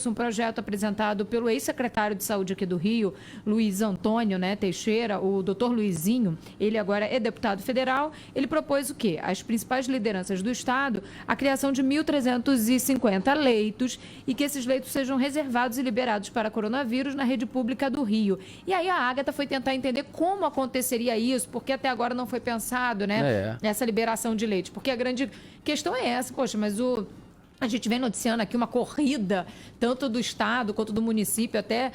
um projeto apresentado pelo ex-secretário de Saúde aqui do Rio, Luiz Antônio, né, Teixeira, o doutor Luizinho. Ele agora é deputado federal. Ele propôs o quê? As principais lideranças do Estado, a criação de 1.350 leitos e que esses leitos sejam reservados e liberados para coronavírus na rede pública do Rio. E aí a Agatha foi tentar entender como aconteceria isso, porque até agora não foi pensado, né, essa liberação de leitos. Porque a grande questão é essa, poxa, mas a gente vem noticiando aqui uma corrida, tanto do Estado quanto do município, até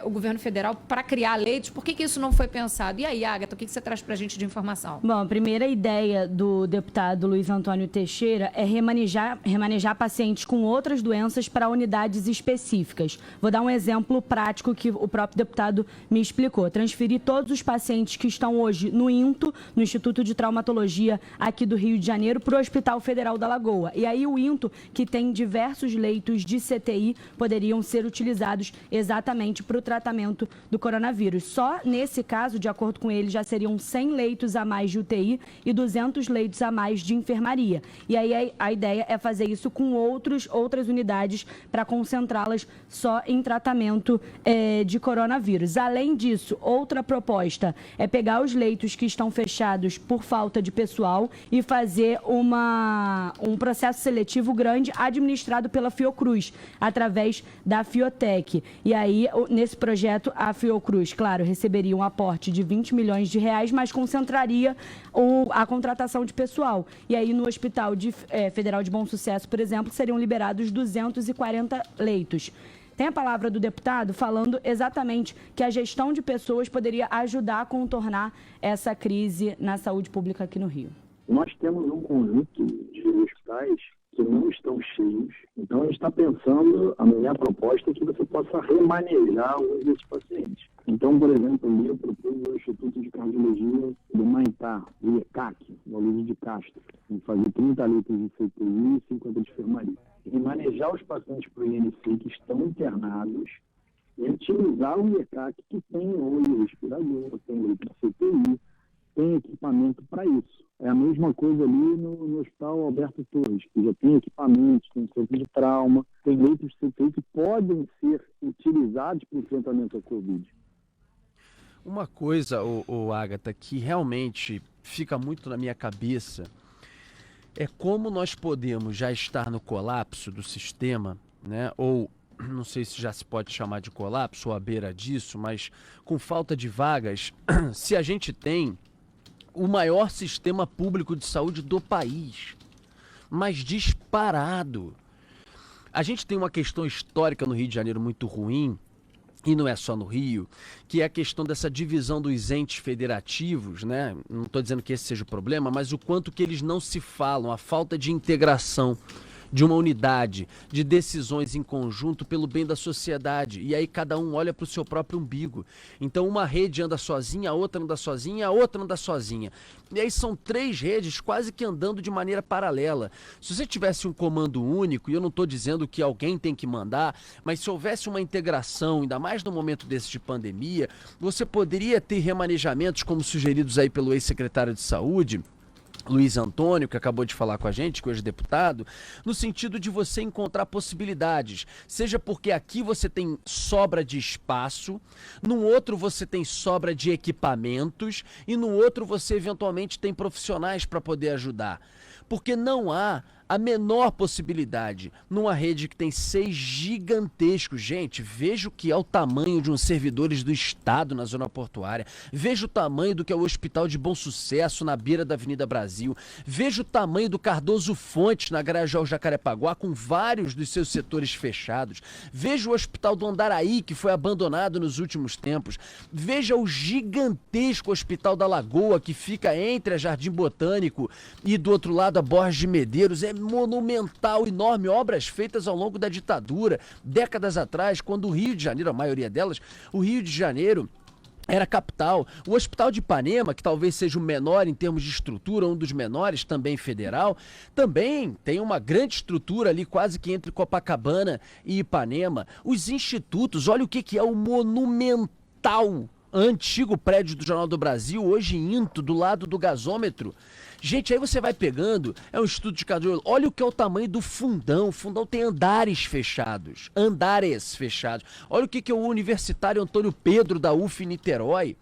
o governo federal, para criar leitos. Por que isso não foi pensado? E aí, Agatha, o que você traz para a gente de informação? Bom, a primeira ideia do deputado Luiz Antônio Teixeira é remanejar pacientes com outras doenças para unidades específicas. Vou dar um exemplo prático que o próprio deputado me explicou. Transferir todos os pacientes que estão hoje no INTO, no Instituto de Traumatologia aqui do Rio de Janeiro, para o Hospital Federal da Lagoa. E aí o INTO, que tem diversos leitos de CTI, poderiam ser utilizados exatamente para o tratamento do coronavírus. Só nesse caso, de acordo com ele, já seriam 100 leitos a mais de UTI e 200 leitos a mais de enfermaria. E aí a ideia é fazer isso com outras unidades para concentrá-las só em tratamento de coronavírus. Além disso, outra proposta é pegar os leitos que estão fechados por falta de pessoal e fazer um processo seletivo grande administrado pela Fiocruz, através da Fiotec. E aí, nesse projeto, a Fiocruz, claro, receberia um aporte de 20 milhões de reais, mas concentraria a contratação de pessoal. E aí, no Hospital Federal de Bom Sucesso, por exemplo, seriam liberados 240 leitos. Tem a palavra do deputado falando exatamente que a gestão de pessoas poderia ajudar a contornar essa crise na saúde pública aqui no Rio. Nós temos um conjunto de hospitais que não estão cheios. Então, a gente está pensando, a minha proposta é que você possa remanejar alguns desses pacientes. Então, por exemplo, ali eu propus o Instituto de Cardiologia do Maitá, o IECAC, no Luiz de Castro, em fazer 30 litros de CTI e 50 de enfermaria. Remanejar os pacientes para o INC que estão internados e utilizar o IECAC que tem hoje respirador, tem leito de CTI, tem equipamento para isso. É a mesma coisa ali no Hospital Alberto Torres, que já tem equipamentos, tem centro de trauma, tem leitos de CTI que podem ser utilizados para o enfrentamento ao Covid. Uma coisa, Agatha, que realmente fica muito na minha cabeça é como nós podemos já estar no colapso do sistema, né? Ou não sei se já se pode chamar de colapso ou à beira disso, mas com falta de vagas, se a gente tem o maior sistema público de saúde do país, mas disparado. A gente tem uma questão histórica no Rio de Janeiro muito ruim, e não é só no Rio, que é a questão dessa divisão dos entes federativos, né? Não estou dizendo que esse seja o problema, mas o quanto que eles não se falam, a falta de integração de uma unidade, de decisões em conjunto pelo bem da sociedade. E aí cada um olha para o seu próprio umbigo. Então uma rede anda sozinha, a outra anda sozinha, a outra anda sozinha. E aí são 3 redes quase que andando de maneira paralela. Se você tivesse um comando único, e eu não estou dizendo que alguém tem que mandar, mas se houvesse uma integração, ainda mais no momento desse de pandemia, você poderia ter remanejamentos como sugeridos aí pelo ex-secretário de Saúde, Luiz Antônio, que acabou de falar com a gente, que hoje é deputado, no sentido de você encontrar possibilidades, seja porque aqui você tem sobra de espaço, no outro você tem sobra de equipamentos e no outro você eventualmente tem profissionais para poder ajudar. Porque não há a menor possibilidade numa rede que tem 6 gigantescos. Gente, veja o que é o tamanho de uns servidores do Estado na zona portuária, veja o tamanho do que é o Hospital de Bom Sucesso na beira da Avenida Brasil, veja o tamanho do Cardoso Fontes na Grajaú Jacarepaguá com vários dos seus setores fechados, veja o Hospital do Andaraí que foi abandonado nos últimos tempos, veja o gigantesco Hospital da Lagoa que fica entre a Jardim Botânico e do outro lado a Borges de Medeiros. É monumental, enorme, obras feitas ao longo da ditadura, décadas atrás, quando o Rio de Janeiro, a maioria delas, o Rio de Janeiro era capital. O Hospital de Ipanema, que talvez seja o menor em termos de estrutura, um dos menores, também federal, também tem uma grande estrutura ali, quase que entre Copacabana e Ipanema. Os institutos, olha o que é o monumental antigo prédio do Jornal do Brasil, hoje Into, do lado do gasômetro. Gente, aí você vai pegando, é um estudo de cardiologia, olha o que é o tamanho do fundão. O fundão tem andares fechados. Olha o que é o Universitário Antônio Pedro da UF Niterói.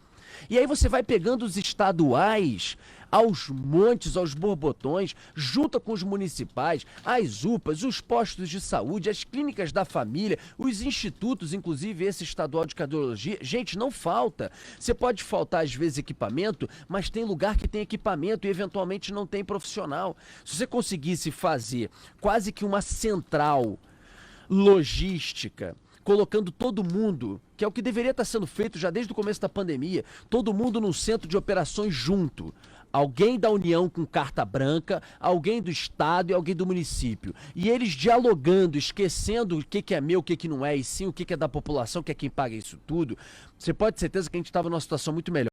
E aí você vai pegando os estaduais aos montes, aos borbotões, junta com os municipais, as UPAs, os postos de saúde, as clínicas da família, os institutos, inclusive esse estadual de cardiologia. Gente, não falta. Você pode faltar às vezes equipamento, mas tem lugar que tem equipamento e eventualmente não tem profissional. Se você conseguisse fazer quase que uma central logística, colocando todo mundo, que é o que deveria estar sendo feito já desde o começo da pandemia, todo mundo num centro de operações junto. Alguém da União com carta branca, alguém do Estado e alguém do município. E eles dialogando, esquecendo o que é meu, o que não é, e sim o que é da população, que é quem paga isso tudo. Você pode ter certeza que a gente estava numa situação muito melhor.